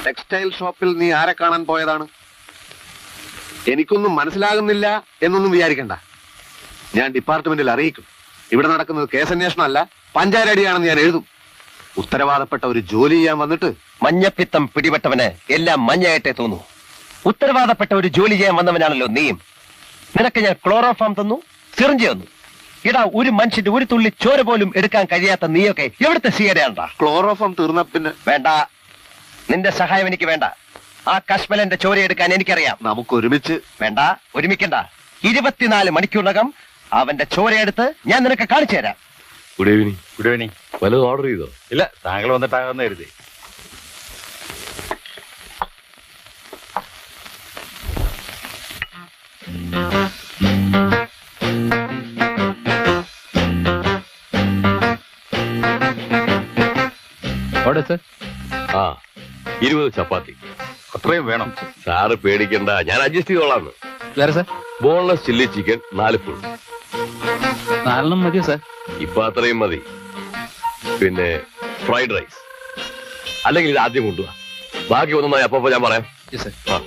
Textile ഷോപ്പിൽ നീ ആരെ കാണാൻ പോയതാണ്? എനിക്കൊന്നും മനസ്സിലാകുന്നില്ല എന്നൊന്നും വിചാരിക്കണ്ട. ഞാൻ ഡിപ്പാർട്ട്മെന്റിൽ അറിയിക്കും. ഇവിടെ നടക്കുന്നത് കേസന്വേഷണമല്ല, പഞ്ചായത്തടിയാണെന്ന് ഞാൻ എഴുതും. ഉത്തരവാദപ്പെട്ട ഒരു ജോലി ചെയ്യാൻ വന്നിട്ട് മഞ്ഞപ്പിത്തം പിടിപെട്ടവന് എല്ലാം മഞ്ഞയായിട്ടേ തോന്നൂ. ഉത്തരവാദപ്പെട്ട ഒരു ജോലി ചെയ്യാൻ വന്നവനാണല്ലോ നീയും. നിനക്ക് ഞാൻ ക്ലോറോഫാം തന്നു, സിറിഞ്ച് തന്നു. ഇടാ, ഒരു മനുഷ്യന്റെ ഒരു തുള്ളി ചോര പോലും എടുക്കാൻ കഴിയാത്ത നീയൊക്കെ എവിടുത്തെ സീയടയാണ്ടാ? ക്ലോറോഫോം തീർന്ന പിന്നെ വേണ്ട, നിന്റെ സഹായം എനിക്ക് വേണ്ട. ആ കശ്മലന്റെ ചോര എടുക്കാൻ എനിക്കറിയാം. നമുക്ക് ഒരുമിച്ച്. വേണ്ട, ഒരുമിക്കണ്ട. 24 മണിക്കൂറിനകം അവന്റെ ചോരയെടുത്ത് ഞാൻ നിനക്ക് കാണിച്ചു തരാം. Good evening. Good evening. വല്ലതും ഓർഡർ ചെയ്തോ? ഇല്ല, താങ്കൾ വന്നിട്ടാകുന്ന കരുതി. ആ 20 ചപ്പാത്തി. അത്രയും വേണം. സാറ് പേടിക്കണ്ട, ഞാൻ അഡ്ജസ്റ്റ് ചെയ്തോളാന്ന്. Boneless chilli chicken 4 full. 4 മതിയോ സാർ? ഇപ്പൊ അത്രയും മതി. പിന്നെ ഫ്രൈഡ് റൈസ്, അല്ലെങ്കിൽ ഇത് ആദ്യം കൊണ്ടുപോവാ. ബാക്കി ഒന്നും അപ്പൊ ഞാൻ പറയാം. ആ.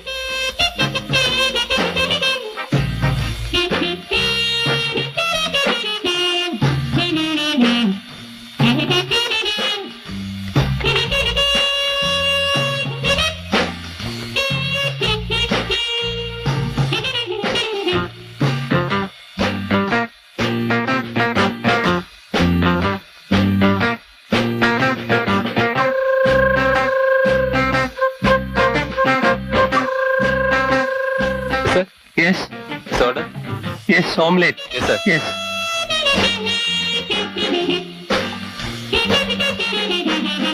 Yes. Soda? Yes, omelette. Yes, sir. Yes.